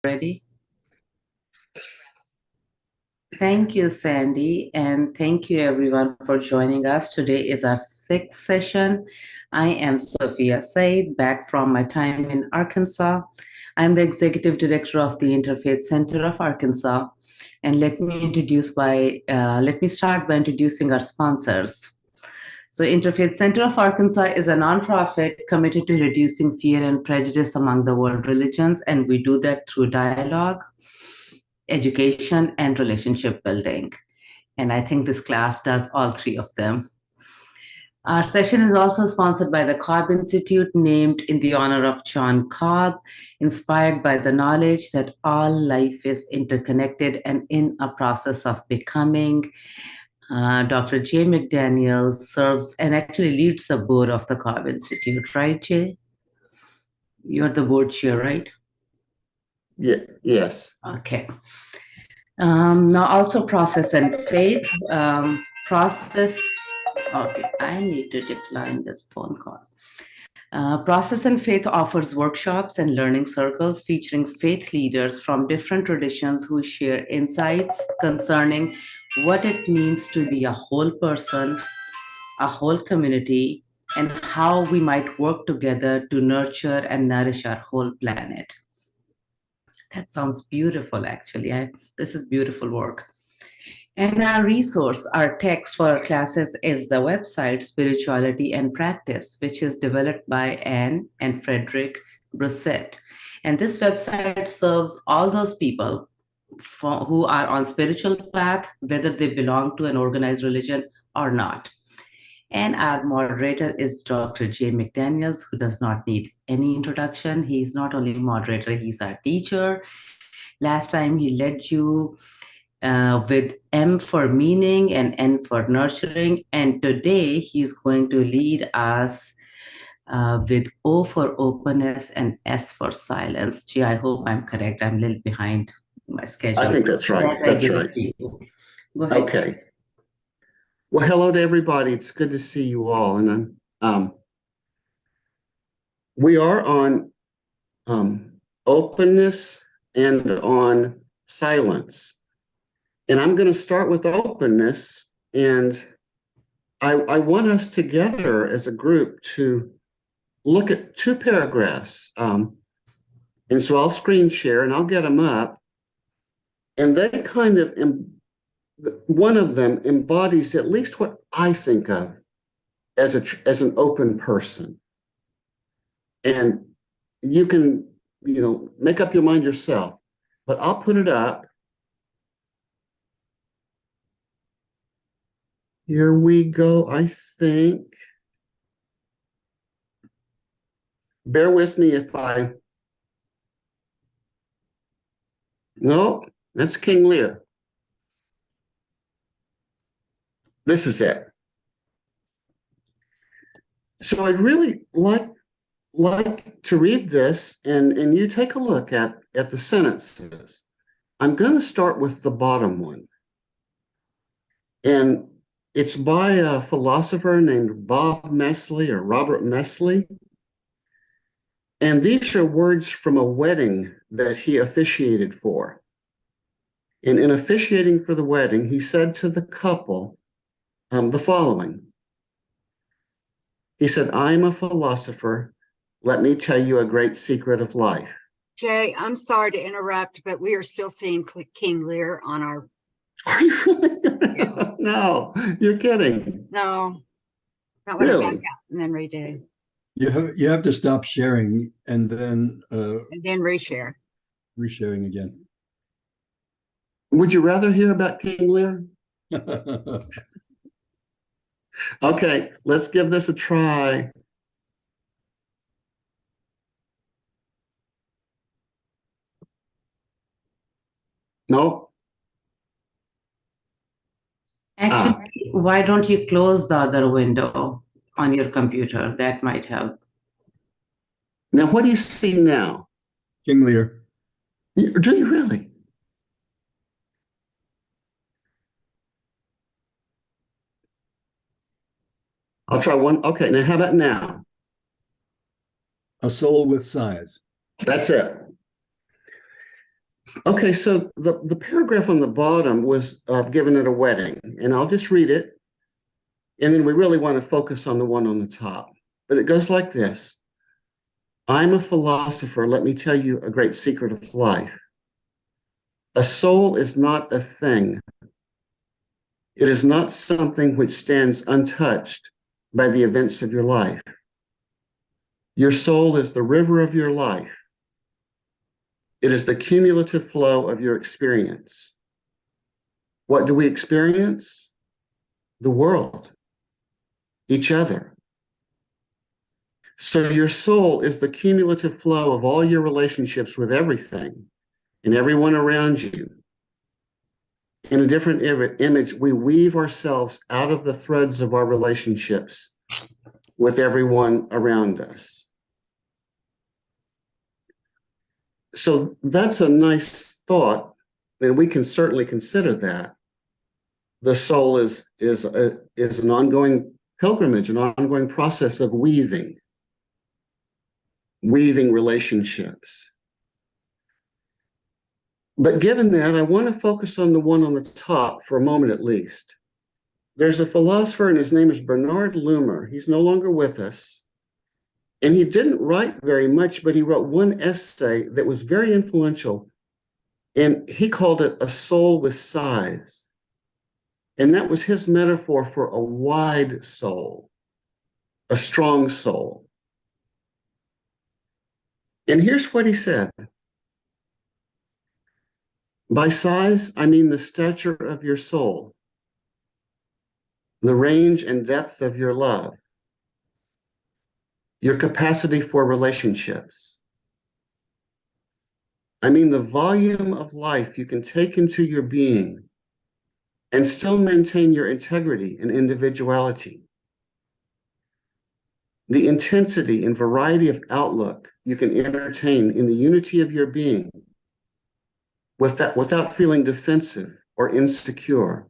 Ready? Thank you, Sandy, and thank you everyone for joining us. Today is our sixth session. I am Sophia Said, back from my time in Arkansas. I'm the Executive Director of the Interfaith Center of Arkansas. And let me start by introducing our sponsors. So Interfaith Center of Arkansas is a nonprofit committed to reducing fear and prejudice among the world religions, and we do that through dialogue, education, and relationship building. And I think this class does all three of them. Our session is also sponsored by the Cobb Institute, named in the honor of John Cobb, inspired by the knowledge that all life is interconnected and in a process of becoming. Dr. J. McDaniel serves and actually leads the board of the Cobb Institute, right, Jay? You're the board chair, right? Yeah. Yes. Okay. Now also process and faith. Okay, I need to decline this phone call. Process and Faith offers workshops and learning circles featuring faith leaders from different traditions who share insights concerning what it means to be a whole person, a whole community, and how we might work together to nurture and nourish our whole planet. That sounds beautiful, actually. This is beautiful work. And our resource, our text for our classes is the website Spirituality and Practice, which is developed by Anne and Frederick Brissett. And this website serves all those people who are on spiritual path, whether they belong to an organized religion or not. And our moderator is Dr. J. McDaniels, who does not need any introduction. He's not only moderator, he's our teacher. Last time he led you with M for meaning and N for nurturing. And today he's going to lead us with O for openness and S for silence. Gee, I hope I'm correct. I'm a little behind my schedule. I think that's right. That's right. Go ahead. Okay. Well, hello to everybody. It's good to see you all. And we are on openness and on silence. And I'm going to start with openness. And I want us together as a group to look at two paragraphs. And so I'll screen share and I'll get them up. And they kind of, one of them embodies at least what I think of as an open person. And you can, make up your mind yourself, but I'll put it up. Here we go, I think. Bear with me if no, that's King Lear. This is it. So I'd really like to read this and you take a look at the sentences. I'm going to start with the bottom one. And it's by a philosopher named Bob Mesley or Robert Mesley. And these are words from a wedding that he officiated for. And in officiating for the wedding, he said to the couple the following. He said, I'm a philosopher. Let me tell you a great secret of life. Jay, I'm sorry to interrupt, but we are still seeing King Lear on our... Are you really? Yeah. No, you're kidding. No. Not really? Back out and then redo. You have to stop sharing and then reshare. Resharing again. Would you rather hear about King Lear? Okay, let's give this a try. Nope. Actually, why don't you close the other window on your computer? That might help. Now, what do you see now? King Lear. Do you really? I'll try one. Okay, now how about now? A soul with size. That's it. Okay, so the paragraph on the bottom was given at a wedding, and I'll just read it. And then we really want to focus on the one on the top. But it goes like this. I'm a philosopher. Let me tell you a great secret of life. A soul is not a thing. It is not something which stands untouched by the events of your life. Your soul is the river of your life. It is the cumulative flow of your experience. What do we experience? The world, each other. So your soul is the cumulative flow of all your relationships with everything and everyone around you. In a different image, we weave ourselves out of the threads of our relationships with everyone around us. So that's a nice thought, and we can certainly consider that. The soul is an ongoing pilgrimage, an ongoing process of weaving relationships. But given that, I want to focus on the one on the top for a moment at least. There's a philosopher, and his name is Bernard Loomer. He's no longer with us. And he didn't write very much, but he wrote one essay that was very influential. And he called it A Soul with Size. And that was his metaphor for a wide soul, a strong soul. And here's what he said. By size, I mean the stature of your soul, the range and depth of your love, your capacity for relationships. I mean the volume of life you can take into your being and still maintain your integrity and individuality. The intensity and variety of outlook you can entertain in the unity of your being without feeling defensive or insecure.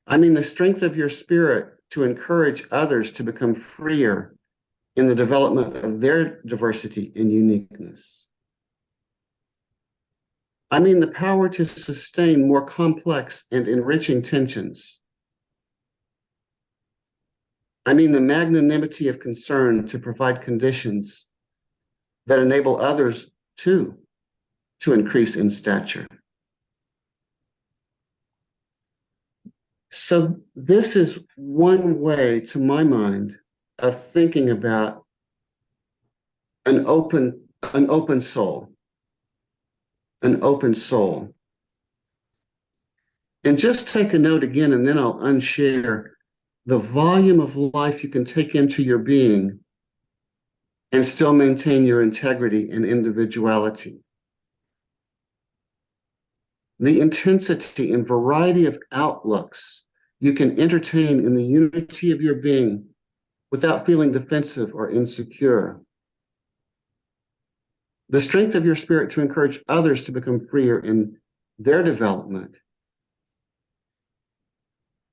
I mean the strength of your spirit to encourage others to become freer in the development of their diversity and uniqueness. I mean the power to sustain more complex and enriching tensions. I mean the magnanimity of concern to provide conditions that enable others too to increase in stature. So this is one way, to my mind, of thinking about an open soul, an open soul. And just take a note again, and then I'll unshare the volume of life you can take into your being and still maintain your integrity and individuality. The intensity and variety of outlooks you can entertain in the unity of your being without feeling defensive or insecure. The strength of your spirit to encourage others to become freer in their development.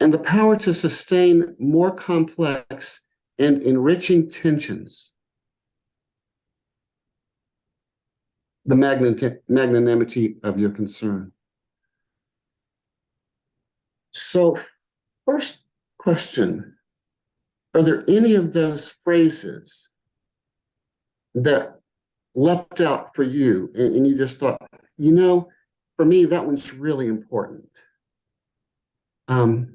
And the power to sustain more complex and enriching tensions. The magnanimity of your concern. So, first question, are there any of those phrases that leapt out for you and you just thought, you know, for me, that one's really important? Or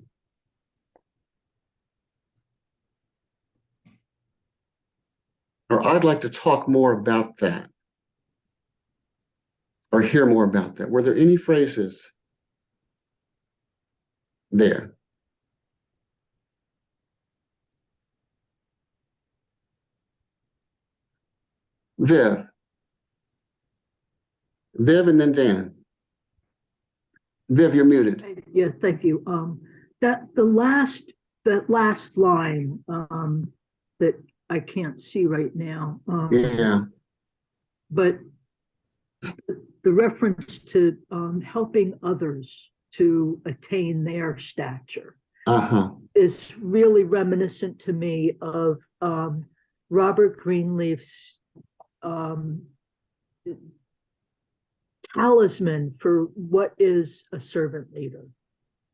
I'd like to talk more about that or hear more about that. Were there any phrases there? Viv, and then Dan. Viv, you're muted. Yes, thank you. That last line that I can't see right now. Yeah. But the reference to helping others to attain their stature is really reminiscent to me of Robert Greenleaf's talisman for what is a servant leader.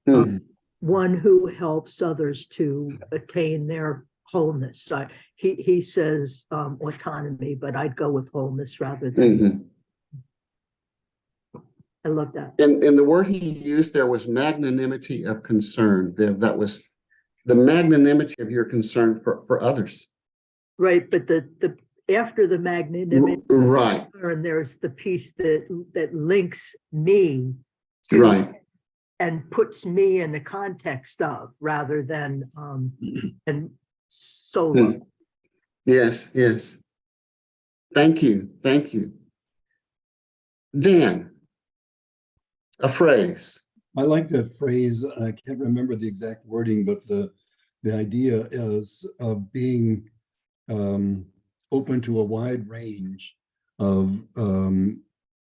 Hmm. One who helps others to attain their wholeness. He says autonomy, but I'd go with wholeness rather than. Mhm. I love that. And the word he used there was magnanimity of concern. That was the magnanimity of your concern for others. Right, but the after the magnanimity, Right, and there's the piece that links me to right. and puts me in the context of rather than and solo. Hmm. Yes, yes. Thank you, thank you. Dan, a phrase. I like that phrase. I can't remember the exact wording, but the idea is of being open to a wide range of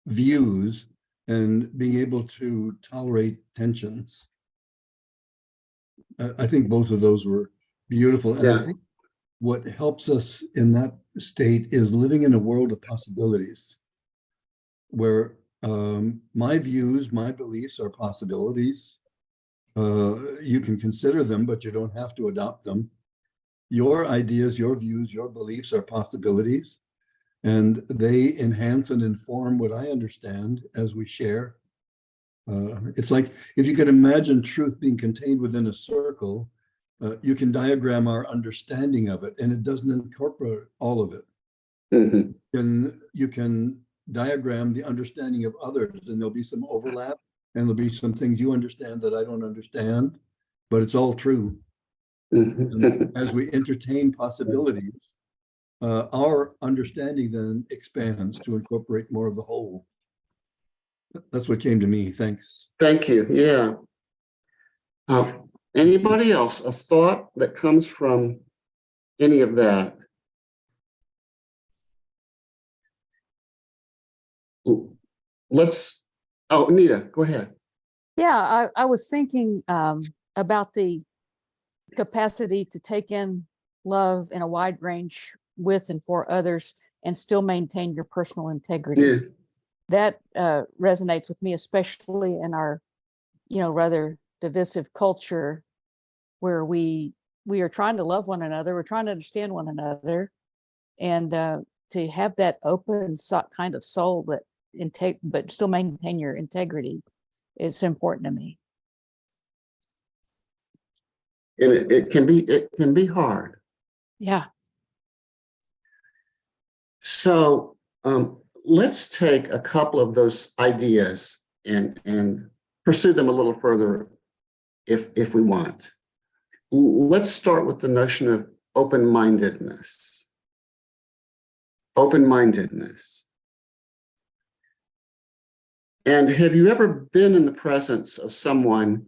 views and being able to tolerate tensions. I think both of those were beautiful. And I Yeah. think what helps us in that state is living in a world of possibilities where my views, my beliefs are possibilities. You can consider them, but you don't have to adopt them. Your ideas, your views, your beliefs are possibilities, and they enhance and inform what I understand as we share. It's like if you could imagine truth being contained within a circle, you can diagram our understanding of it, and it doesn't incorporate all of it. Mhm. And you can diagram the understanding of others, and there'll be some overlap, and there'll be some things you understand that I don't understand, but it's all true. And Mhm. as we entertain possibilities, our understanding then expands to incorporate more of the whole. That's what came to me. Thanks. Thank you. Yeah. Anybody else? A thought that comes from any of that? Let's. Oh, Anita, go ahead. Yeah, I was thinking about the capacity to take in love in a wide range with and for others and still maintain your personal integrity. Yeah. That resonates with me, especially in our, rather divisive culture where we are trying to love one another, we're trying to understand one another, and to have that open kind of soul that but still maintain your integrity is important to me. And it can be hard. Yeah. So let's take a couple of those ideas and pursue them a little further if we want. Let's start with the notion of open-mindedness. Open-mindedness. And have you ever been in the presence of someone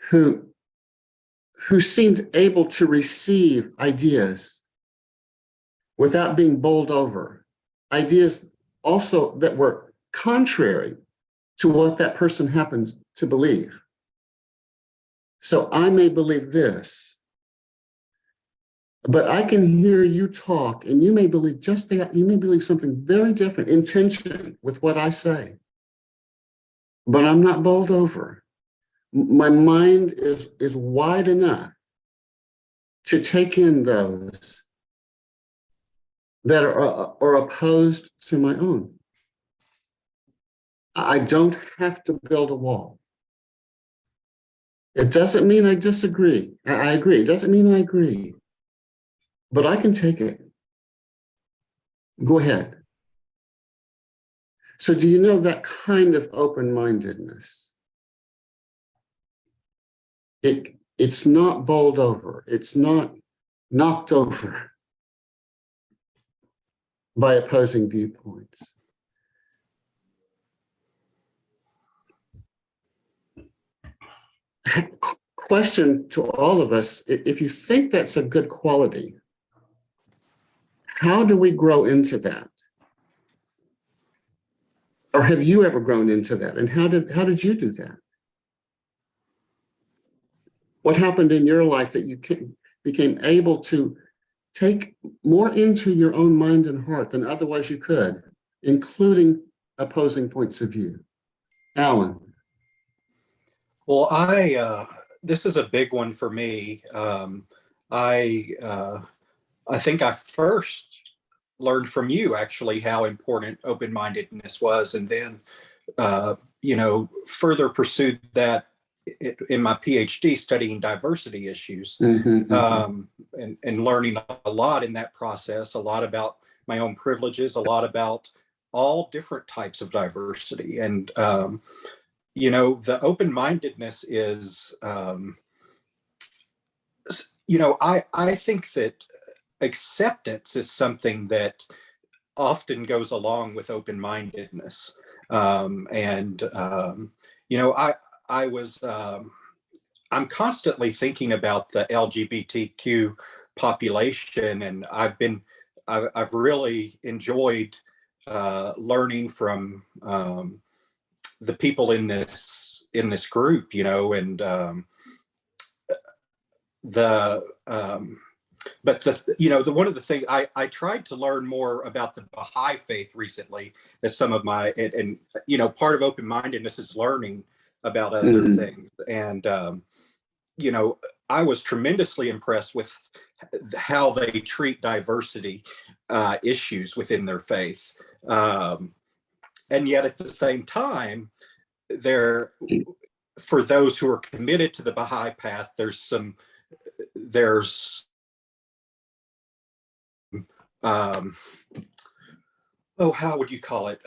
who seemed able to receive ideas without being bowled over? Ideas also that were contrary to what that person happens to believe. So I may believe this, but I can hear you talk and you may believe just that, you may believe something very different in tension with what I say. But I'm not bowled over. My mind is wide enough to take in those that are opposed to my own. I don't have to build a wall. It doesn't mean I disagree. I agree. It doesn't mean I agree. But I can take it. Go ahead. So do you know that kind of open-mindedness? It's not bowled over. It's not knocked over by opposing viewpoints. Question to all of us, if you think that's a good quality, how do we grow into that? Or have you ever grown into that? And how did you do that? What happened in your life that you became able to take more into your own mind and heart than otherwise you could, including opposing points of view. Alan. Well, this is a big one for me. I think I first learned from you actually how important open-mindedness was, and then further pursued that in my PhD studying diversity issues, and learning a lot in that process, a lot about my own privileges, a lot about all different types of diversity. And the open-mindedness is, I think that acceptance is something that often goes along with open-mindedness. I'm constantly thinking about the LGBTQ population, and I've really enjoyed learning from the people in this group, and the one of the things I tried to learn more about the Baha'i faith recently, as some of my and part of open-mindedness is learning about other things. And I was tremendously impressed with how they treat diversity issues within their faith, and yet at the same time, for those who are committed to the Baha'i path, there's how would you call it?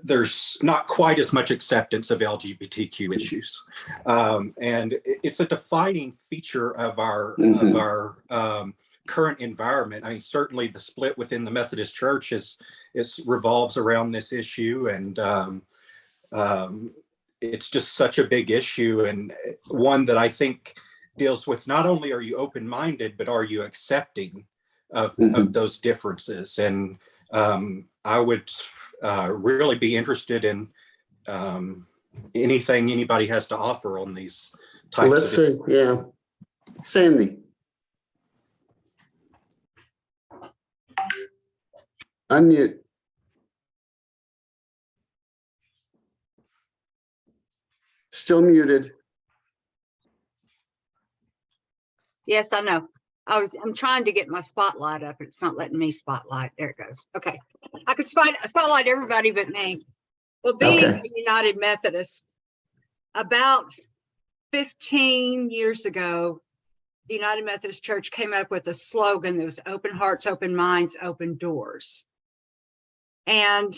There's not quite as much acceptance of LGBTQ issues, and it's a defining feature of our current environment. I mean, certainly the split within the Methodist Church revolves around this issue, and it's just such a big issue, and one that I think deals with not only are you open-minded, but are you accepting of those differences. And I would really be interested in anything anybody has to offer on these types. Let's see. Yeah. Sandy. Unmute. Still muted. Yes, I know. I'm trying to get my spotlight up. It's not letting me spotlight. There it goes. Okay. I could spotlight everybody but me. Well, being a United Methodist, about 15 years ago, the United Methodist Church came up with a slogan that was open hearts, open minds, open doors. And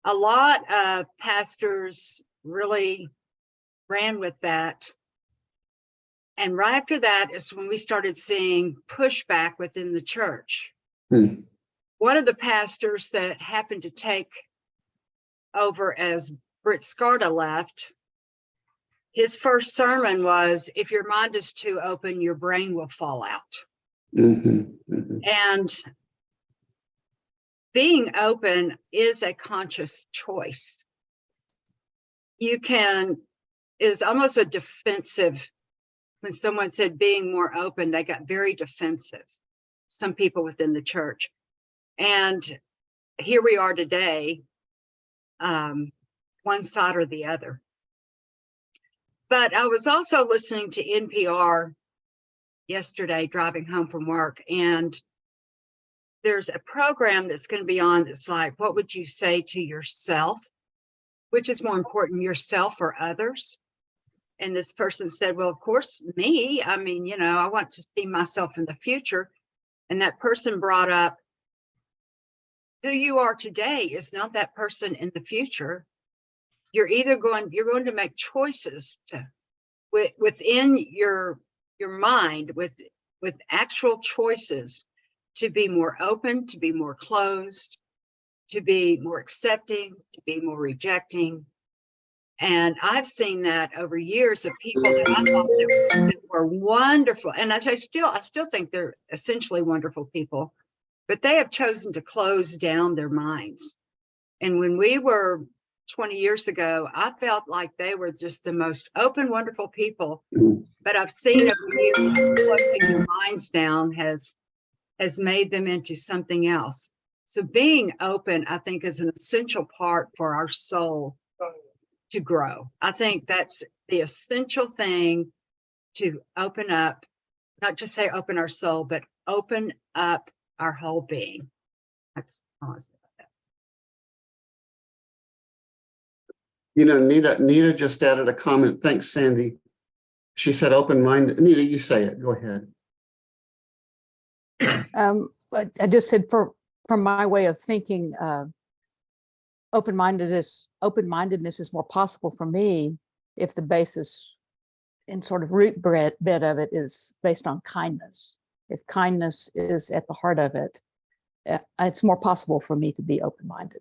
a lot of pastors really ran with that. And right after that is when we started seeing pushback within the church. One of the pastors that happened to take over as Britt Scarda left, his first sermon was, if your mind is too open, your brain will fall out. And being open is a conscious choice. Is almost a defensive. When someone said being more open, they got very defensive, some people within the church. And here we are today, one side or the other. But I was also listening to NPR yesterday, driving home from work, and there's a program that's going to be on that's like, what would you say to yourself? Which is more important, yourself or others? And this person said, well, of course, me. I mean, I want to see myself in the future. And that person brought up, who you are today is not that person in the future. You're going to make choices within your mind, with actual choices to be more open, to be more closed, to be more accepting, to be more rejecting. And I've seen that over years of people that I thought that were wonderful. And I still think they're essentially wonderful people, but they have chosen to close down their minds. And when we were 20 years ago, I felt like they were just the most open, wonderful people. But I've seen over years closing their minds down has made them into something else. So being open, I think, is an essential part for our soul to grow. I think that's the essential thing to open up, not just say open our soul, but open up our whole being. That's all I say about that. You know, Nita just added a comment. Thanks, Sandy. She said open-minded. Nita, you say it. Go ahead. But I just said from my way of thinking, open-mindedness is more possible for me if the basis and sort of root bed of it is based on kindness. If kindness is at the heart of it, it's more possible for me to be open-minded.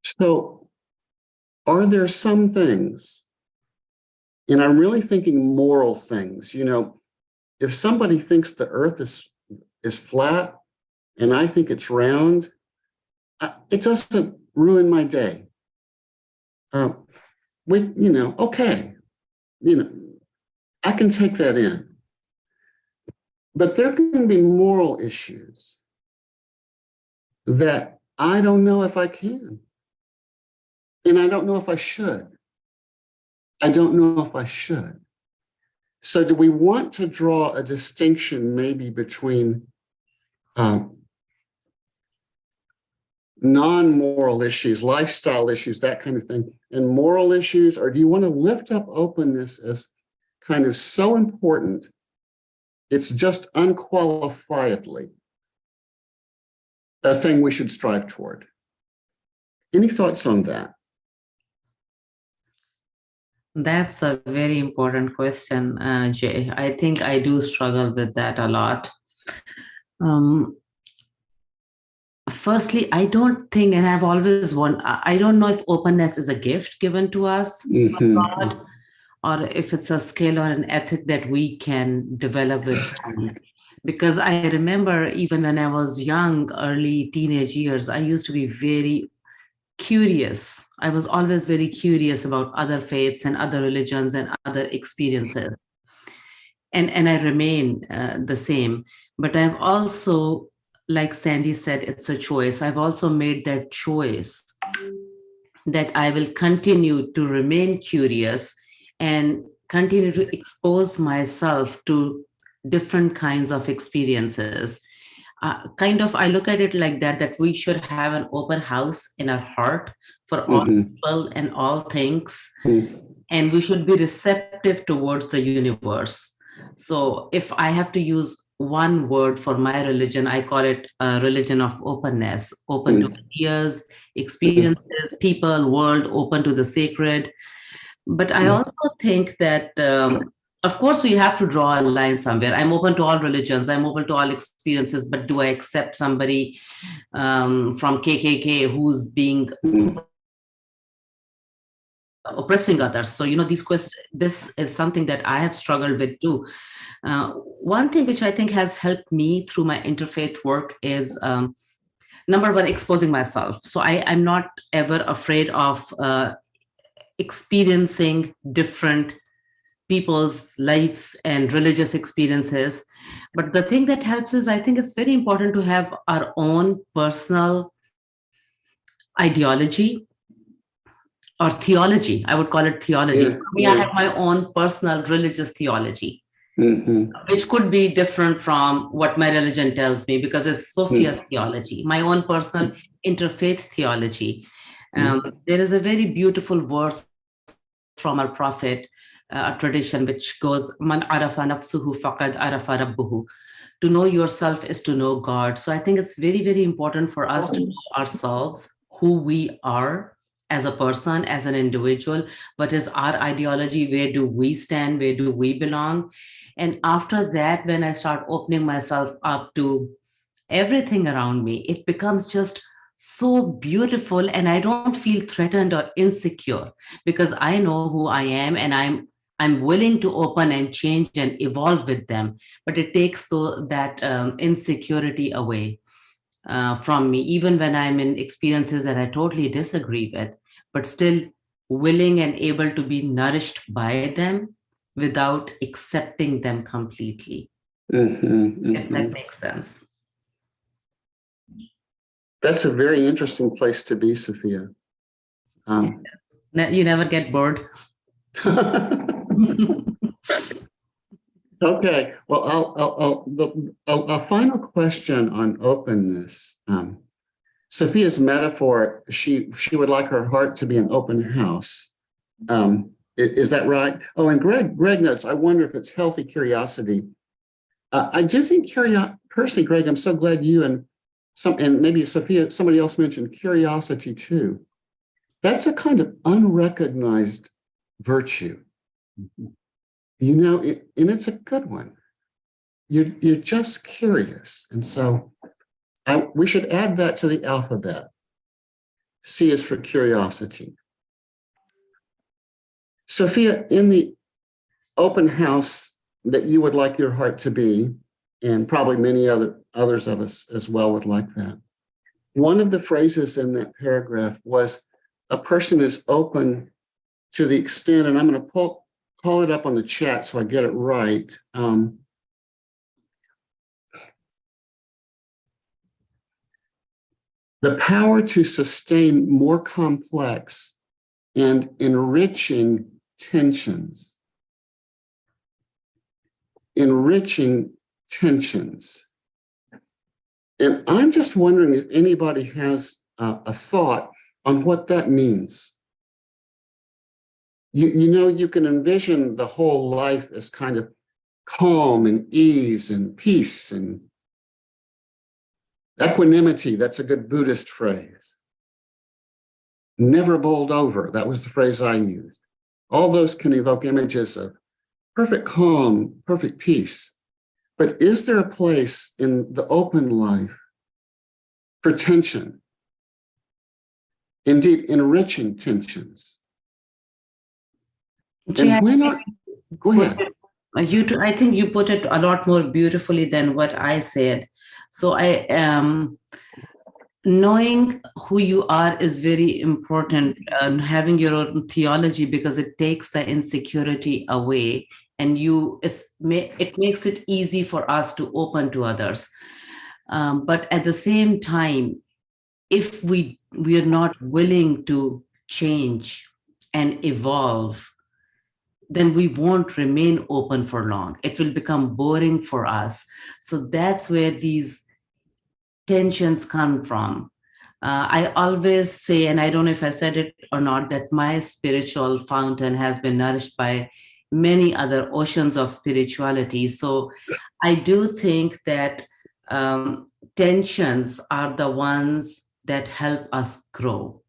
So are there some things, and I'm really thinking moral things, you know, if somebody thinks the earth is flat and I think it's round, it doesn't ruin my day. Okay, you know, I can take that in. But there can be moral issues that I don't know if I can. And I don't know if I should. I don't know if I should. So do we want to draw a distinction maybe between non-moral issues, lifestyle issues, that kind of thing, and moral issues? Or do you want to lift up openness as kind of so important, it's just unqualifiedly a thing we should strive toward? Any thoughts on that? That's a very important question, Jay. I think I do struggle with that a lot. Firstly, I don't think, and I've always wondered, I don't know if openness is a gift given to us from God, or if it's a skill or an ethic that we can develop with time. Because I remember even when I was young, early teenage years, I used to be very curious. I was always very curious about other faiths and other religions and other experiences. And I remain the same. But I've also, like Sandy said, it's a choice. I've also made that choice that I will continue to remain curious and continue to expose myself to different kinds of experiences. I look at it like that we should have an open house in our heart for all people and all things, and we should be receptive towards the universe. So if I have to use one word for my religion, I call it a religion of openness, open to ideas, experiences, people, world, open to the sacred. But I also think that, of course, we have to draw a line somewhere. I'm open to all religions. I'm open to all experiences. But do I accept somebody from KKK who's being oppressing others? So, these questions, this is something that I have struggled with too. One thing which I think has helped me through my interfaith work is, number one, exposing myself. So I'm not ever afraid of experiencing different people's lives and religious experiences. But the thing that helps is, I think it's very important to have our own personal ideology or theology. I would call it theology. For me, I have my own personal religious theology, which could be different from what my religion tells me, because it's Sophia theology, my own personal interfaith theology. There is a very beautiful verse from our prophet, a tradition which goes, Man arafa nafsuhu faqad arafa rabbuhu. To know yourself is to know God. So I think it's very, very important for us to know ourselves, who we are as a person, as an individual. What is our ideology? Where do we stand? Where do we belong? And after that, when I start opening myself up to everything around me, it becomes just so beautiful, and I don't feel threatened or insecure because I know who I am, and I'm willing to open and change and evolve with them. But it takes that insecurity away from me, even when I'm in experiences that I totally disagree with, but still willing and able to be nourished by them without accepting them completely. If that makes sense. That's a very interesting place to be, Sophia. You never get bored. Okay, well, a final question on openness. Sophia's metaphor, she would like her heart to be an open house. Is that right? Oh, and Greg notes, I wonder if it's healthy curiosity. I do think personally, Greg, I'm so glad you and maybe Sophia, somebody else mentioned curiosity too. That's a kind of unrecognized virtue. You know, and it's a good one. You're just curious. And so we should add that to the alphabet. C is for curiosity. Sophia, in the open house that you would like your heart to be, and probably many others of us as well would like that. One of the phrases in that paragraph was, a person is open to the extent, and I'm going to call it up on the chat so I get it right. The power to sustain more complex and enriching tensions. Enriching tensions. And I'm just wondering if anybody has a thought on what that means. You know, you can envision the whole life as kind of calm and ease and peace and equanimity. That's a good Buddhist phrase. Never bowled over. That was the phrase I used. All those can evoke images of perfect calm, perfect peace. But is there a place in the open life for tension? Indeed, enriching tensions. And when are, go ahead. I think you put it a lot more beautifully than what I said. So knowing who you are is very important, having your own theology, because it takes the insecurity away, and it makes it easy for us to open to others. But at the same time, if we are not willing to change and evolve, then we won't remain open for long. It will become boring for us. So that's where these tensions come from. I always say, and I don't know if I said it or not, that my spiritual fountain has been nourished by many other oceans of spirituality. So I do think that tensions are the ones that help us grow.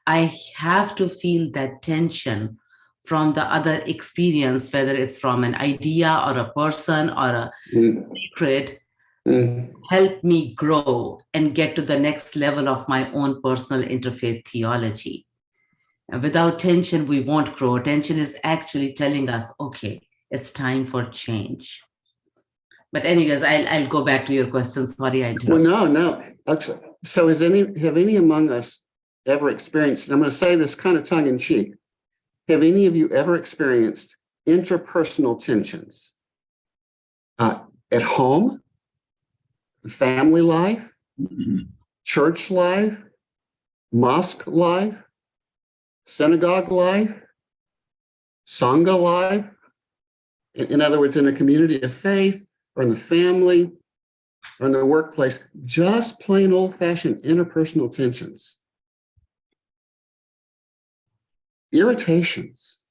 I have to feel that tension from the other experience, whether it's from an idea or a person or a sacred, help me grow and get to the next level of my own personal interfaith theology. And without tension, we won't grow. Tension is actually telling us, okay, it's time for change. But anyways, I'll go back to your question. Sorry, I interrupted. Well, no. So have any among us ever experienced, and I'm going to say this kind of tongue in cheek, have any of you ever experienced interpersonal tensions at home, family life, church life, mosque life, synagogue life, sangha life? In other words, in a community of faith or in the family or in the workplace, just plain old-fashioned interpersonal tensions. Irritations.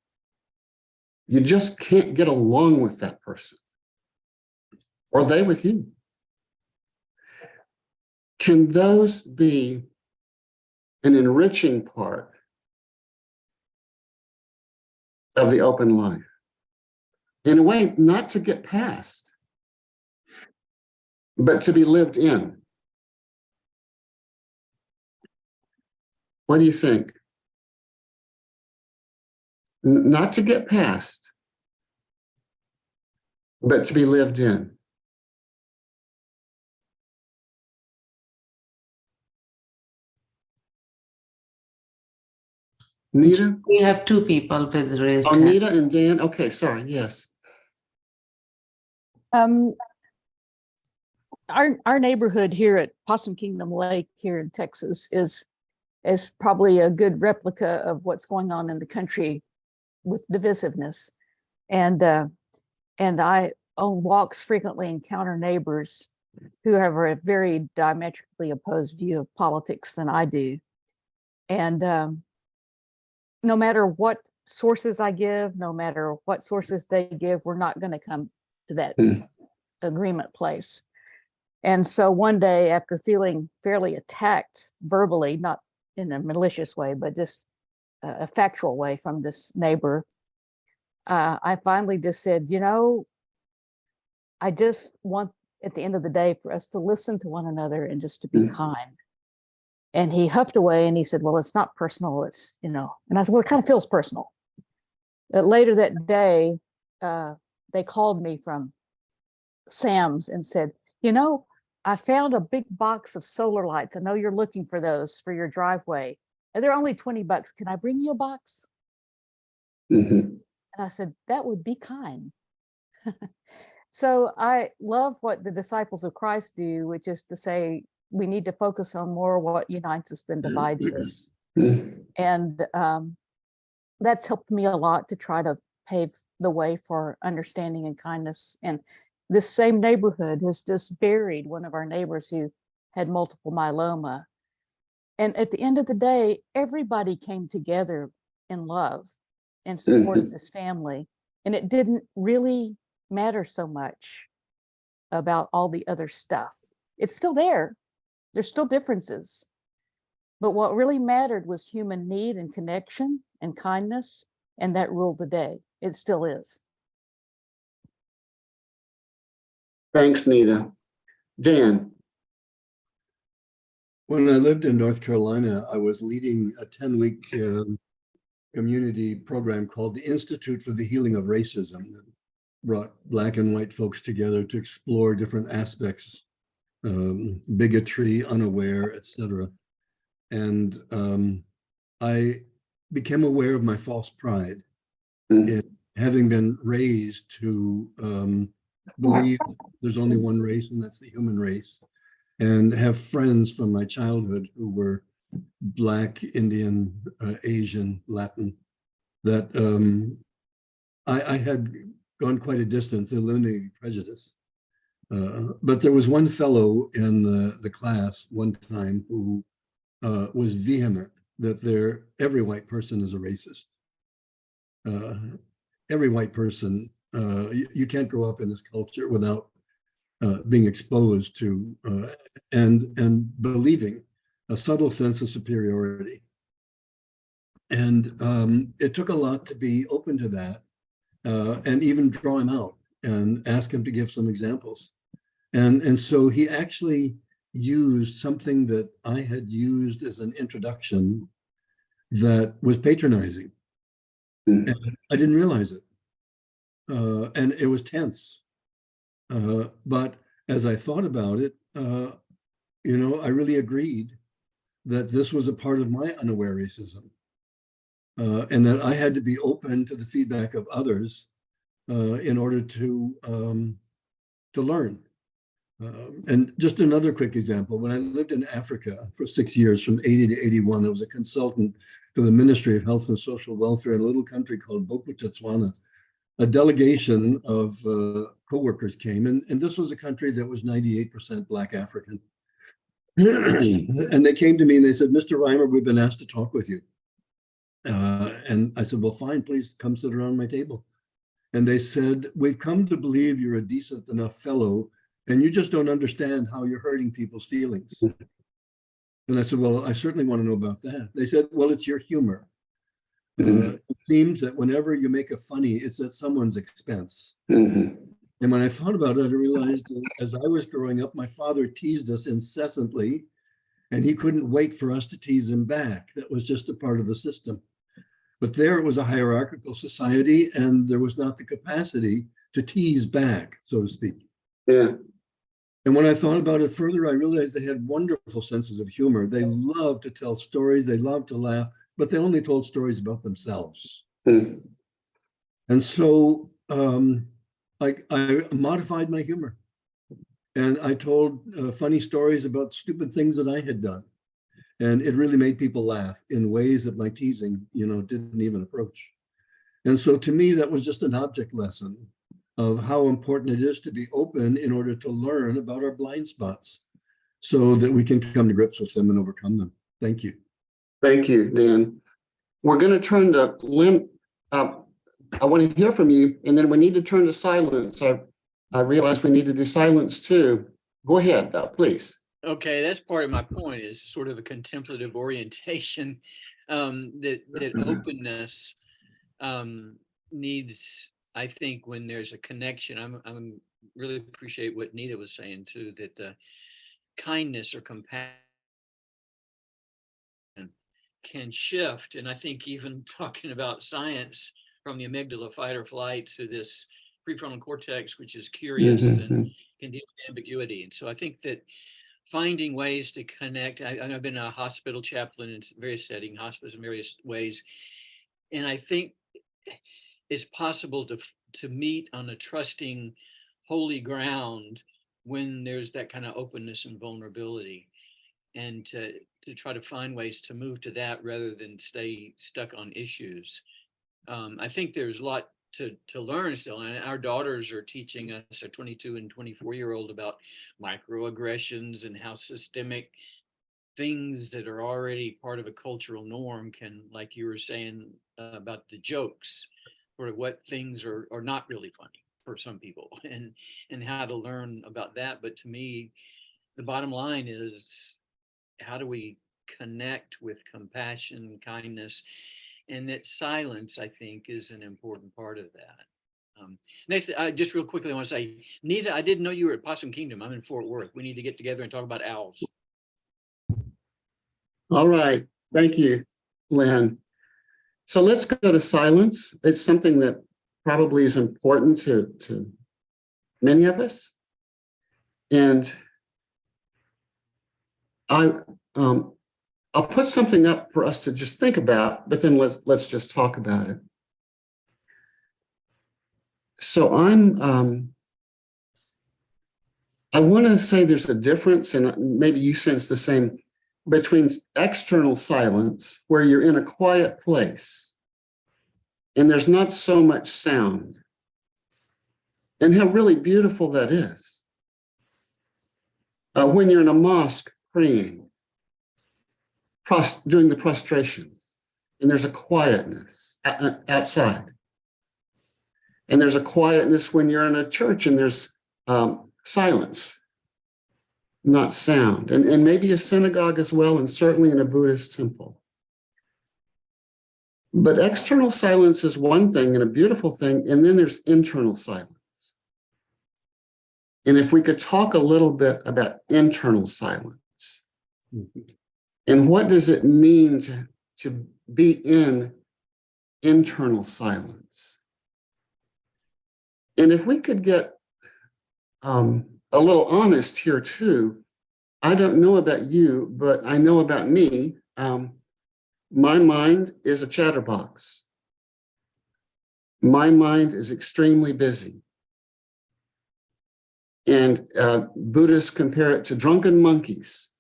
You just can't get along with that person or they with you. Can those be an enriching part of the open life? In a way, not to get past, but to be lived in. What do you think? Not to get past, but to be lived in. Nita? We have two people with raised hands. Nita and Dan? Okay, sorry, yes. our neighborhood here at Possum Kingdom Lake here in Texas is probably a good replica of what's going on in the country with divisiveness. And I on walks frequently encounter neighbors who have a very diametrically opposed view of politics than I do. And no matter what sources I give, no matter what sources they give, we're not going to come to that agreement place. And so one day, after feeling fairly attacked verbally, not in a malicious way, but just a factual way from this neighbor, I finally just said, you know, I just want at the end of the day for us to listen to one another and just to be kind. And he huffed away and he said, well, it's not personal. It's, you know, and I said, well, it kind of feels personal. Later that day, they called me from Sam's and said, you know, I found a big box of solar lights. I know you're looking for those for your driveway. And they're only $20. Can I bring you a box? Mm-hmm. And I said, that would be kind. So I love what the disciples of Christ do, which is to say, we need to focus on more what unites us than divides us. And that's helped me a lot to try to pave the way for understanding and kindness. And this same neighborhood has just buried one of our neighbors who had multiple myeloma. And at the end of the day, everybody came together in love and supported this family. And it didn't really matter so much about all the other stuff. It's still there. There's still differences. But what really mattered was human need and connection and kindness. And that ruled the day. It still is. Thanks, Nita. Dan. When I lived in North Carolina, I was leading a 10-week community program called the Institute for the Healing of Racism that brought Black and white folks together to explore different aspects, bigotry, unaware, etc. And I became aware of my false pride in having been raised to believe there's only one race, and that's the human race, and have friends from my childhood who were Black, Indian, Asian, Latin, that I had gone quite a distance eliminating prejudice. But there was one fellow in the class one time who was vehement that every white person is a racist. Every white person, you can't grow up in this culture without being exposed to and believing a subtle sense of superiority. And it took a lot to be open to that and even draw him out and ask him to give some examples. And so he actually used something that I had used as an introduction that was patronizing. And I didn't realize it. And it was tense. But as I thought about it, you know, I really agreed that this was a part of my unaware racism. And that I had to be open to the feedback of others in order to learn. And just another quick example, when I lived in Africa for 6 years, from 80 to 81, I was a consultant to the Ministry of Health and Social Welfare in a little country called Bophuthatswana. A delegation of co-workers came, and this was a country that was 98% Black African. And they came to me and they said, Mr. Reimer, we've been asked to talk with you. And I said, well, fine, please come sit around my table. And they said, we've come to believe you're a decent enough fellow, and you just don't understand how you're hurting people's feelings. And I said, well, I certainly want to know about that. They said, well, it's your humor. It seems that whenever you make a funny, it's at someone's expense. And when I thought about it, I realized that as I was growing up, my father teased us incessantly, and he couldn't wait for us to tease him back. That was just a part of the system. But there it was a hierarchical society, and there was not the capacity to tease back, so to speak. Yeah. And when I thought about it further, I realized they had wonderful senses of humor. They loved to tell stories, they loved to laugh, but they only told stories about themselves. And so I modified my humor. And I told funny stories about stupid things that I had done. And it really made people laugh in ways that my teasing, didn't even approach. And so to me, that was just an object lesson of how important it is to be open in order to learn about our blind spots so that we can come to grips with them and overcome them. Thank you. Thank you, Dan. We're going to turn to Lynn. I want to hear from you, and then we need to turn to silence. I realize we need to do silence too. Go ahead, though, please. Okay, that's part of my point, is sort of a contemplative orientation, that openness needs, I think, when there's a connection. I'm really appreciate what Nita was saying too, that kindness or compassion can shift. And I think even talking about science, from the amygdala, fight or flight, to this prefrontal cortex, which is curious and can deal with ambiguity. And so I think that finding ways to connect. I've been a hospital chaplain in various settings, hospitals in various ways, and I think it's possible to meet on a trusting, holy ground when there's that kind of openness and vulnerability, and to try to find ways to move to that rather than stay stuck on issues. I think there's a lot to learn still. And our daughters are teaching us, a 22 and 24-year-old, about microaggressions and how systemic things that are already part of a cultural norm can, like you were saying about the jokes, sort of what things are not really funny for some people, and how to learn about that. But to me, the bottom line is, how do we connect with compassion, kindness, and that silence, I think, is an important part of that. Next, just real quickly, I want to say, Nita, I didn't know you were at Possum Kingdom. I'm in Fort Worth. We need to get together and talk about owls. All right. Thank you, Lynn. So let's go to silence. It's something that probably is important to many of us. And I'll put something up for us to just think about, but then let's just talk about it. So I want to say there's a difference, and maybe you sense the same, between external silence, where you're in a quiet place and there's not so much sound, and how really beautiful that is. When you're in a mosque praying, doing the prostration, and there's a quietness outside. And there's a quietness when you're in a church and there's silence, not sound. And maybe a synagogue as well, and certainly in a Buddhist temple. But external silence is one thing and a beautiful thing, and then there's internal silence. And if we could talk a little bit about internal silence, and what does it mean to be in internal silence? And if we could get a little honest here too, I don't know about you, but I know about me. My mind is a chatterbox. My mind is extremely busy. And Buddhists compare it to drunken monkeys,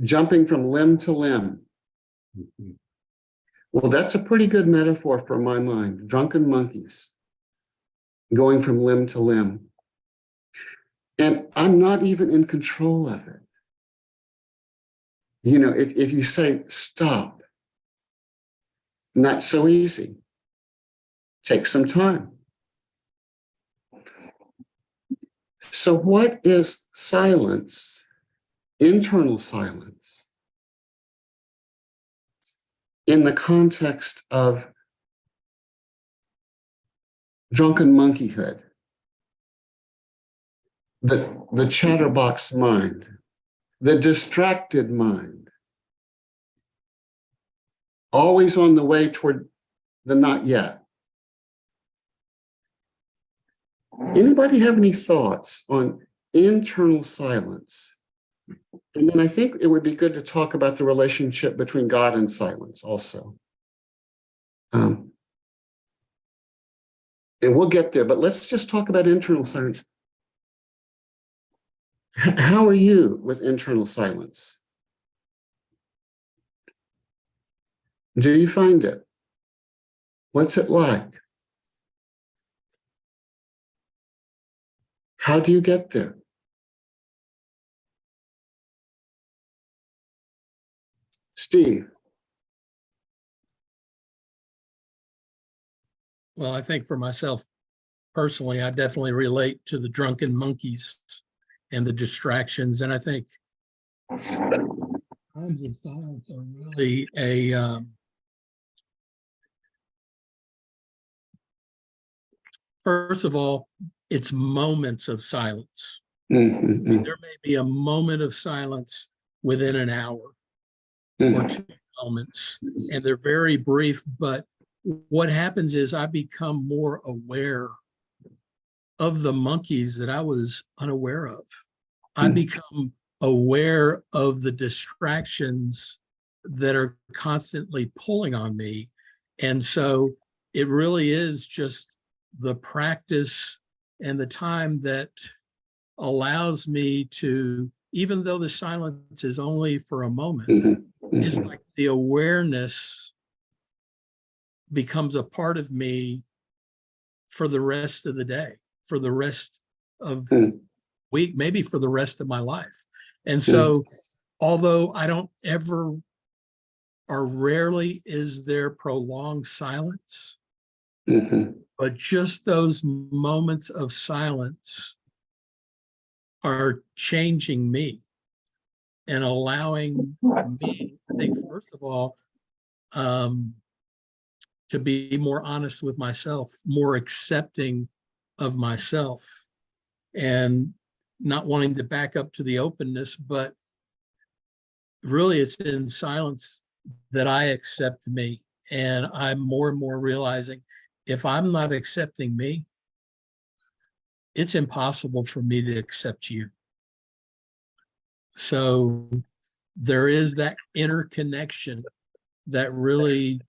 jumping from limb to limb. Well, that's a pretty good metaphor for my mind, drunken monkeys, going from limb to limb. And I'm not even in control of it. You know, if you say stop, not so easy. Take some time. So what is silence, internal silence, in the context of drunken monkeyhood? The chatterbox mind, the distracted mind, always on the way toward the not yet. Anybody have any thoughts on internal silence? And then I think it would be good to talk about the relationship between God and silence also. And we'll get there, but let's just talk about internal silence. How are you with internal silence? Do you find it? What's it like? How do you get there? Steve. Well, I think for myself personally, I definitely relate to the drunken monkeys and the distractions. And I think times of silence are really first of all, it's moments of silence. Mm-hmm. There may be a moment of silence within an hour or 2 moments, and they're very brief, but what happens is I become more aware of the monkeys that I was unaware of. I become aware of the distractions that are constantly pulling on me. And so it really is just the practice and the time that allows me to, even though the silence is only for a moment, it's like the awareness becomes a part of me for the rest of the day, for the rest of week, maybe for the rest of my life. And so, although I don't ever or rarely is there prolonged silence, but just those moments of silence are changing me and allowing me, I think, first of all, to be more honest with myself, more accepting of myself, and not wanting to back up to the openness, but really it's in silence that I accept me. And I'm more and more realizing if I'm not accepting me, it's impossible for me to accept you. So there is that interconnection that really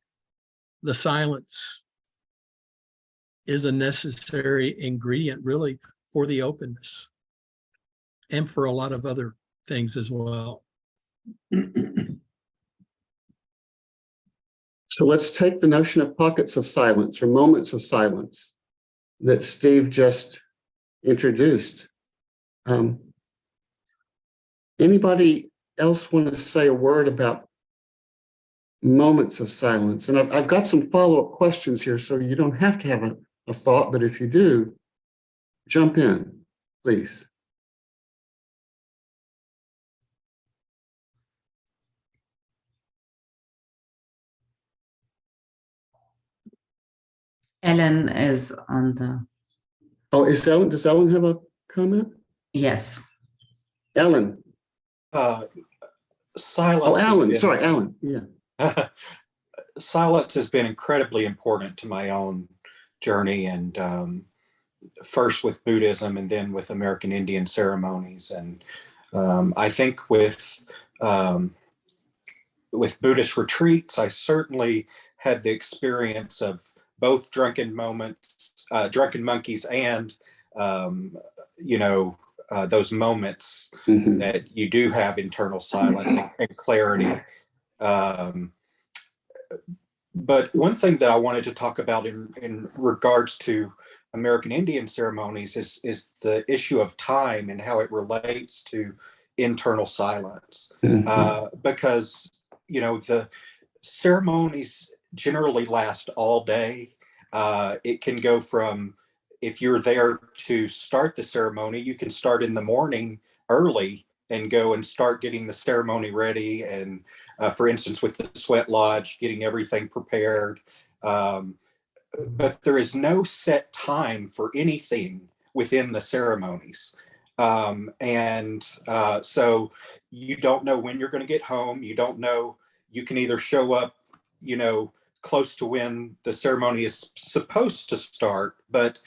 the silence is a necessary ingredient really for the openness and for a lot of other things as well. So let's take the notion of pockets of silence or moments of silence that Steve just introduced. Anybody else want to say a word about moments of silence? And I've got some follow-up questions here, so you don't have to have a thought, but if you do, jump in, please. Ellen is on the, Oh, does Ellen have a comment? yes. Ellen. Silence. Oh, Alan. Sorry, Alan. Yeah. Silence has been incredibly important to my own journey, and first with Buddhism and then with American Indian ceremonies. And I think with Buddhist retreats, I certainly had the experience of both drunken monkeys, and those moments that you do have internal silence and clarity. But one thing that I wanted to talk about in regards to American Indian ceremonies is the issue of time and how it relates to internal silence. Because, the ceremonies generally last all day. It can go from, if you're there to start the ceremony, you can start in the morning early and go and start getting the ceremony ready. And for instance, with the sweat lodge, getting everything prepared. But there is no set time for anything within the ceremonies. So you don't know when you're going to get home. You don't know, you can either show up, close to when the ceremony is supposed to start. But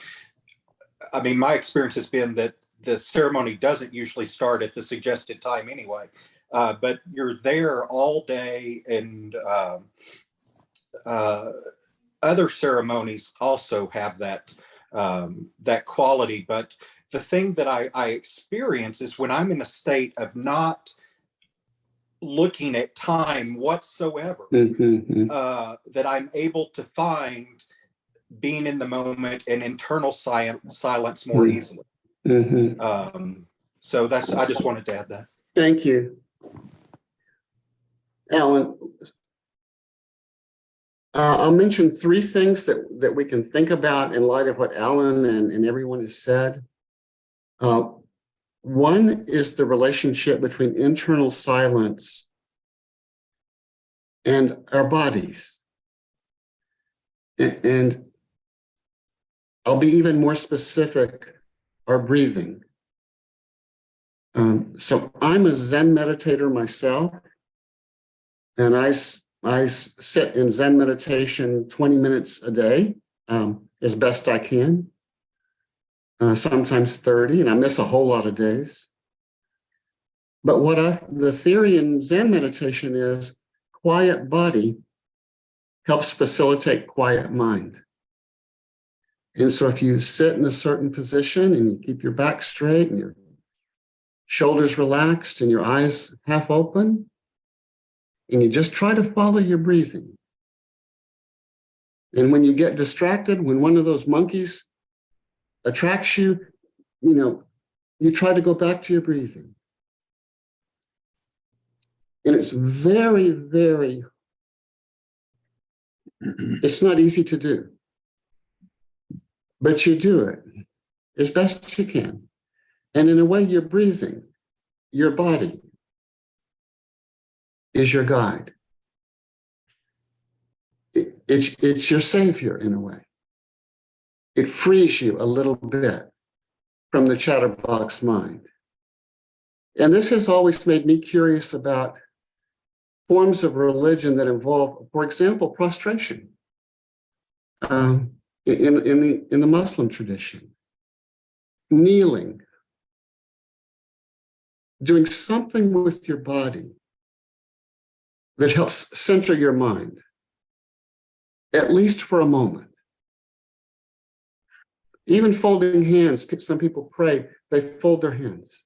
I mean, my experience has been that the ceremony doesn't usually start at the suggested time anyway. But you're there all day, and other ceremonies also have that quality. But the thing that I experience is when I'm in a state of not looking at time whatsoever, that I'm able to find being in the moment and internal silence more easily. So I just wanted to add that. Thank you. Alan, I'll mention three things that we can think about in light of what Alan and everyone has said. One is the relationship between internal silence and our bodies. And I'll be even more specific, our breathing. So I'm a Zen meditator myself, and I sit in Zen meditation 20 minutes a day, as best I can, sometimes 30, and I miss a whole lot of days. But the theory in Zen meditation is quiet body helps facilitate quiet mind. And so if you sit in a certain position and you keep your back straight and your shoulders relaxed and your eyes half open, and you just try to follow your breathing. And when you get distracted, when one of those monkeys attracts you, you try to go back to your breathing. And it's very, very, it's not easy to do. But you do it as best you can. And in a way, you're breathing. Your body is your guide. It's your savior in a way. It frees you a little bit from the chatterbox mind. And this has always made me curious about forms of religion that involve, for example, prostration in the Muslim tradition, kneeling, doing something with your body that helps center your mind, at least for a moment. Even folding hands, some people pray, they fold their hands.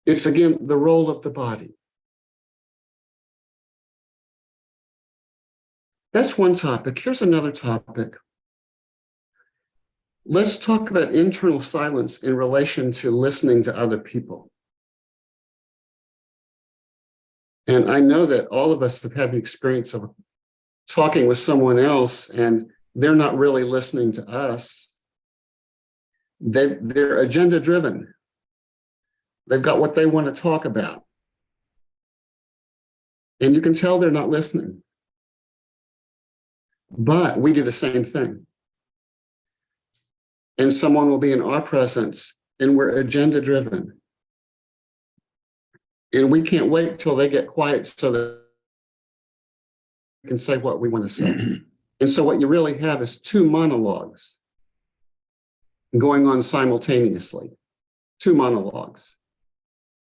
It's again the role of the body. That's one topic. Here's another topic. Let's talk about internal silence in relation to listening to other people. And I know that all of us have had the experience of talking with someone else and they're not really listening to us. They're agenda driven. They've got what they want to talk about. And you can tell they're not listening. But we do the same thing. And someone will be in our presence and we're agenda driven. And we can't wait till they get quiet so that we can say what we want to say. And so what you really have is two monologues going on simultaneously, two monologues.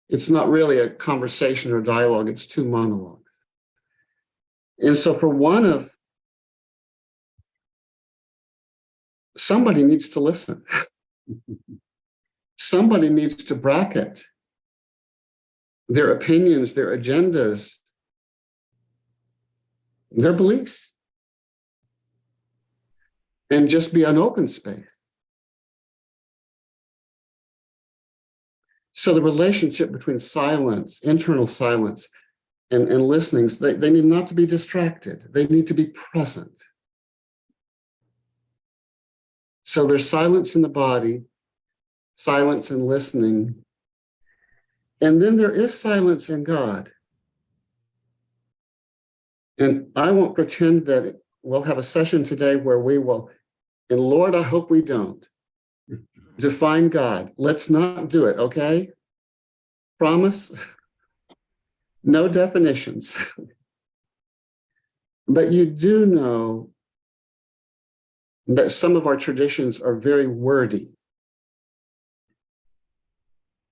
It's not really a conversation or dialogue, it's two monologues. And so for somebody needs to listen. Somebody needs to bracket their opinions, their agendas, their beliefs, and just be an open space. So the relationship between silence, internal silence, and listenings, they need not to be distracted. They need to be present. So there's silence in the body, silence in listening, and then there is silence in God. And I won't pretend that we'll have a session today where we will, and Lord, I hope we don't, define God. Let's not do it, okay? Promise? No definitions. But you do know that some of our traditions are very wordy,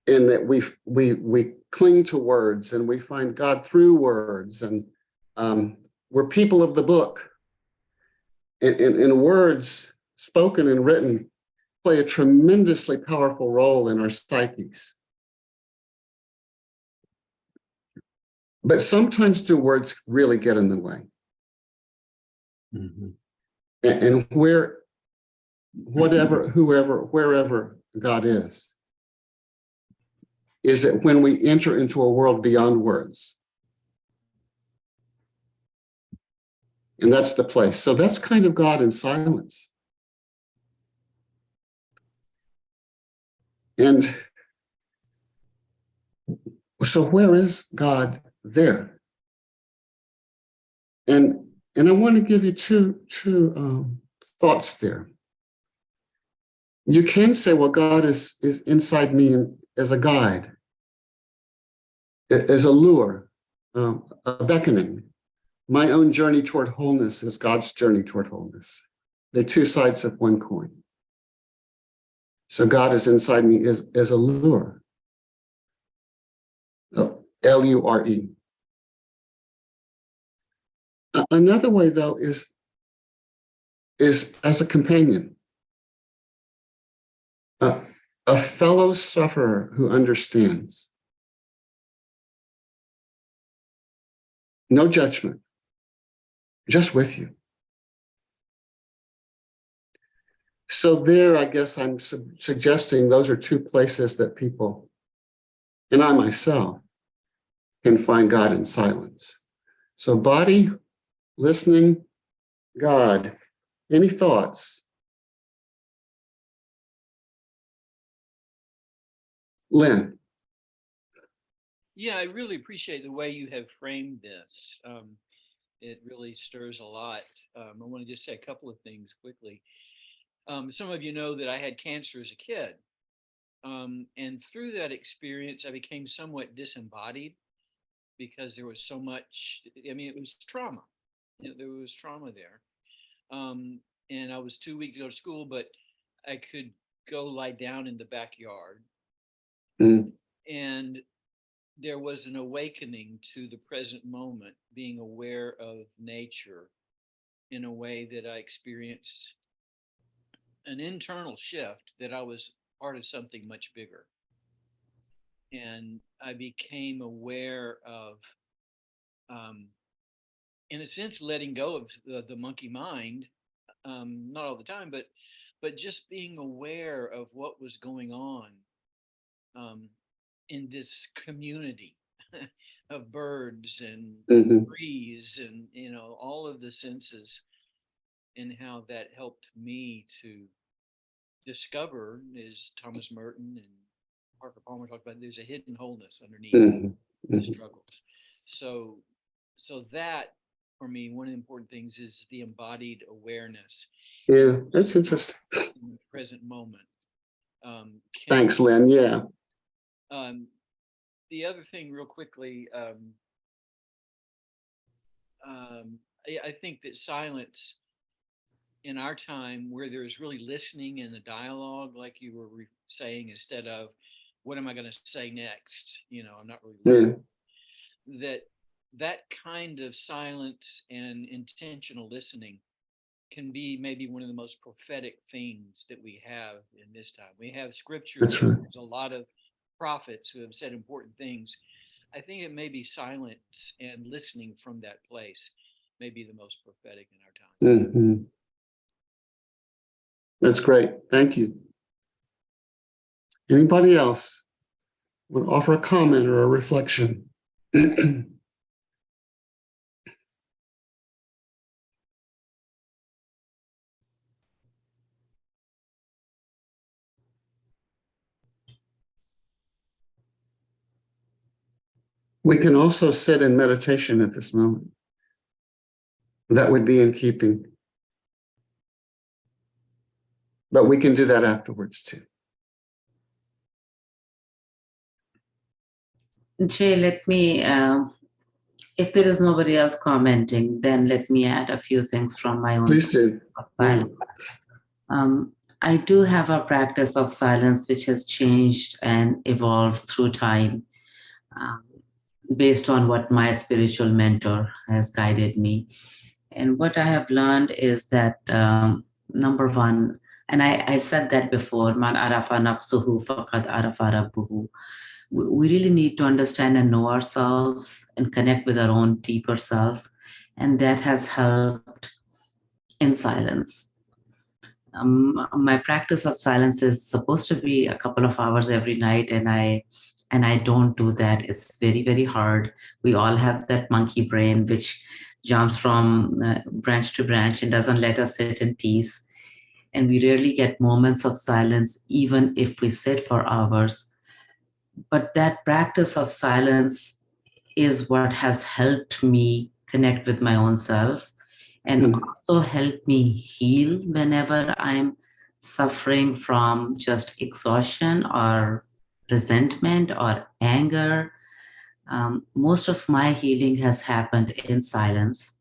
in that we cling to words and we find God through words, and we're people of the book. In words spoken and written play a tremendously powerful role in our psyches. But sometimes do words really get in the way? Mhm. And wherever God is it when we enter into a world beyond words? And that's the place. So that's kind of God in silence. And so where is God there? And I want to give you two thoughts there. You can say, well, God is inside me as a guide, as a lure, a beckoning. My own journey toward wholeness is God's journey toward wholeness. They're two sides of one coin. So God is inside me as a lure, L-U-R-E. Another way, though, is as a companion, a fellow sufferer who understands. No judgment, just with you. So there, I guess I'm suggesting those are two places that people, and I myself, can find God in silence. So body, listening, God. Any thoughts? Lynn? Yeah, I really appreciate the way you have framed this. It really stirs a lot. I want to just say a couple of things quickly. Some of you know that I had cancer as a kid. And through that experience, I became somewhat disembodied because there was so much, I mean, it was trauma. You know, there was trauma there. And I was too weak to go to school, but I could go lie down in the backyard. Mm. And there was an awakening to the present moment, being aware of nature in a way that I experienced an internal shift that I was part of something much bigger. And I became aware of, in a sense, letting go of the monkey mind, not all the time, but just being aware of what was going on in this community of birds and Mhm. trees and all of the senses, and how that helped me to discover, as Thomas Merton and Parker Palmer talked about, there's a hidden wholeness underneath Mhm. the Mhm. struggles. So that for me, one of the important things is the embodied awareness Yeah, that's interesting. in the present moment. Thanks, Lynn. Yeah. The other thing, real quickly, I think that silence in our time, where there's really listening and the dialogue, like you were saying, instead of what am I going to say next? I'm not really listening. Yeah. That kind of silence and intentional listening can be maybe one of the most prophetic things that we have in this time. We have scripture That's that right. there's a lot of prophets who have said important things. I think it may be silence and listening from that place may be the most prophetic in our time. Mhm. That's great. Thank you. Anybody else would offer a comment or a reflection? We can also sit in meditation at this moment. That would be in keeping. But we can do that afterwards too. Jay, let me, if there is nobody else commenting, then let me add a few things from my own Please do. profile. I do have a practice of silence which has changed and evolved through time, based on what my spiritual mentor has guided me. And what I have learned is that, number one, And I said that before, man arafa nafsuhu faqad arafa rabbuhu. We really need to understand and know ourselves and connect with our own deeper self. And that has helped in silence. My practice of silence is supposed to be a couple of hours every night, and I don't do that. It's very, very hard. We all have that monkey brain which jumps from branch to branch and doesn't let us sit in peace. And we rarely get moments of silence, even if we sit for hours. But that practice of silence is what has helped me connect with my own self and also help me heal whenever I'm suffering from just exhaustion or resentment or anger. Most of my healing has happened in silence.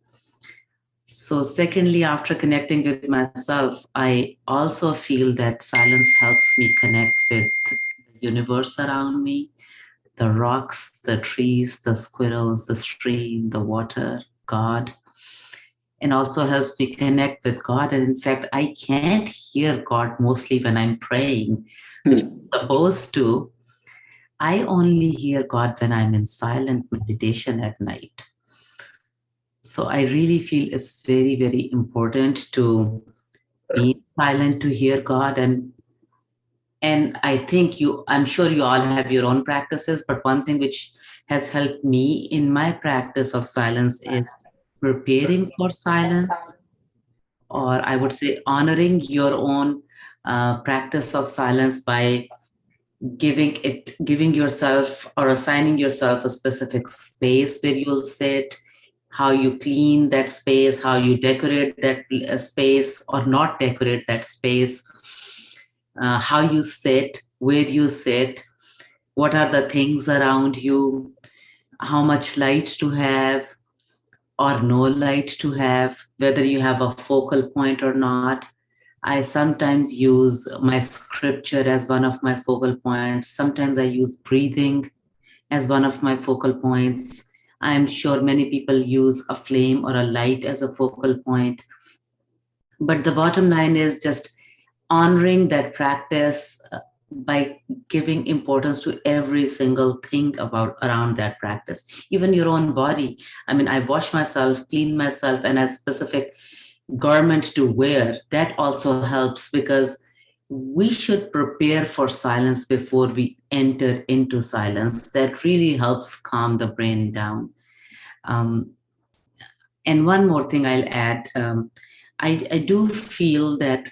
So, secondly, after connecting with myself, I also feel that silence helps me connect with the universe around me, the rocks, the trees, the squirrels, the stream, the water, God, and also helps me connect with God. And in fact, I can't hear God mostly when I'm praying, which I'm supposed to. I only hear God when I'm in silent meditation at night. So I really feel it's very, very important to be silent to hear God. And I think I'm sure you all have your own practices, but one thing which has helped me in my practice of silence is preparing for silence, or I would say honoring your own practice of silence by giving yourself or assigning yourself a specific space where you'll sit, how you clean that space, how you decorate that space or not decorate that space, how you sit, where you sit, what are the things around you, how much light to have or no light to have, whether you have a focal point or not. I sometimes use my scripture as one of my focal points. Sometimes I use breathing as one of my focal points. I'm sure many people use a flame or a light as a focal point. But the bottom line is just honoring that practice by giving importance to every single thing about around that practice, even your own body. I mean, I wash myself, clean myself, and a specific garment to wear. That also helps because we should prepare for silence before we enter into silence. That really helps calm the brain down. Um, and one more thing I'll add. I do feel that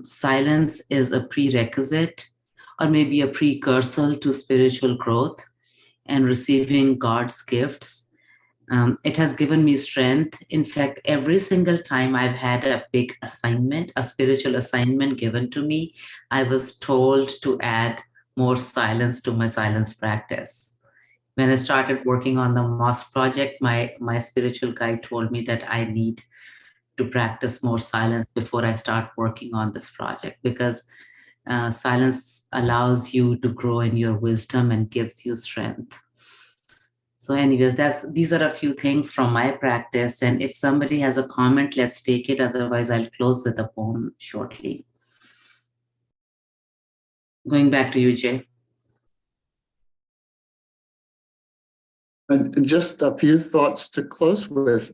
silence is a prerequisite or maybe a precursor to spiritual growth and receiving God's gifts. It has given me strength. In fact, every single time I've had a big assignment, a spiritual assignment given to me, I was told to add more silence to my silence practice. When I started working on the mosque project, my spiritual guide told me that I need to practice more silence before I start working on this project because silence allows you to grow in your wisdom and gives you strength. So anyways, these are a few things from my practice. And if somebody has a comment, let's take it. Otherwise, I'll close with a poem shortly. Going back to you, Jay. And just a few thoughts to close with.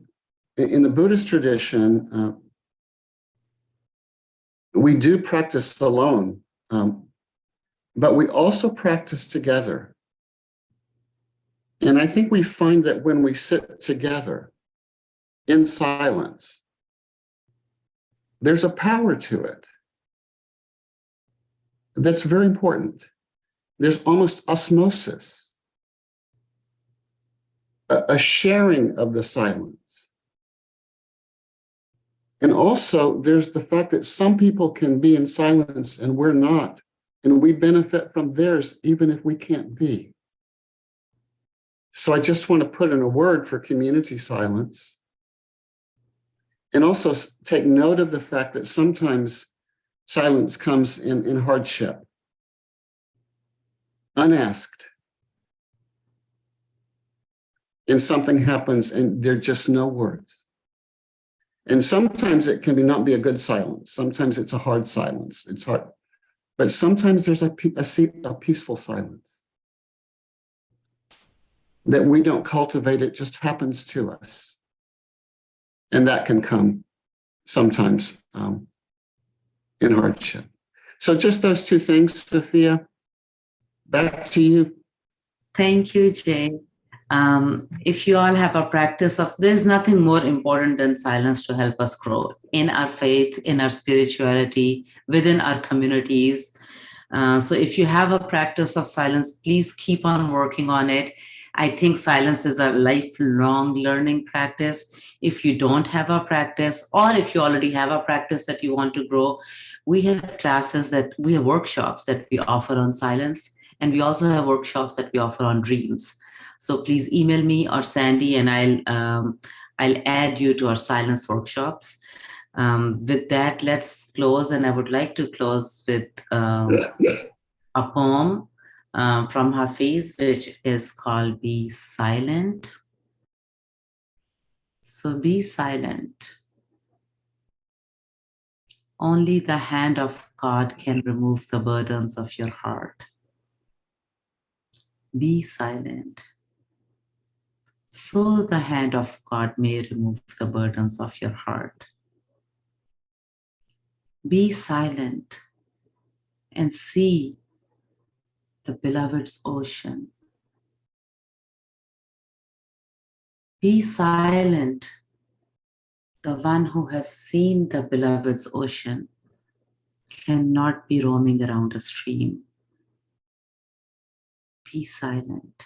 In the Buddhist tradition, we do practice alone, but we also practice together. And I think we find that when we sit together in silence, there's a power to it that's very important. There's almost osmosis, a sharing of the silence. And also, there's the fact that some people can be in silence and we're not, and we benefit from theirs even if we can't be. So I just want to put in a word for community silence. And also take note of the fact that sometimes silence comes in hardship, unasked. And something happens and there are just no words. And sometimes it can not be a good silence. Sometimes it's a hard silence. It's hard. But sometimes there's a peaceful silence that we don't cultivate. It just happens to us. And that can come sometimes in hardship. So just those two things, Sophia. Back to you. Thank you, Jay. If you all have a practice of, there's nothing more important than silence to help us grow in our faith, in our spirituality, within our communities. So if you have a practice of silence, please keep on working on it. I think silence is a lifelong learning practice. If you don't have a practice, or if you already have a practice that you want to grow, we have we have workshops that we offer on silence. And we also have workshops that we offer on dreams. So please email me or Sandy, and I'll add you to our silence workshops. With that, let's close. And I would like to close with a poem from Hafiz, which is called Be Silent. So be silent. Only the hand of God can remove the burdens of your heart. Be silent, so the hand of God may remove the burdens of your heart. Be silent and see the beloved's ocean. Be silent, the one who has seen the beloved's ocean cannot be roaming around a stream. Be silent.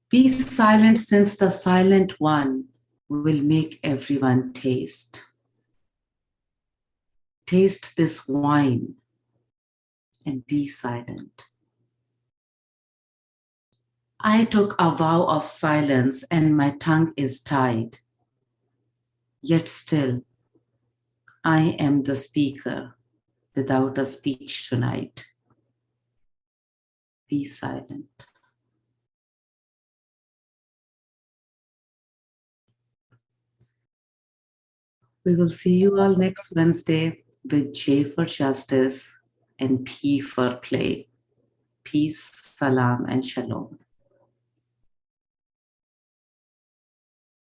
Be silent, since the silent one will make everyone taste. Taste this wine and be silent. I took a vow of silence and my tongue is tied. Yet still, I am the speaker without a speech tonight. Be silent. We will see you all next Wednesday with J for justice and P for play. Peace, salam, and shalom.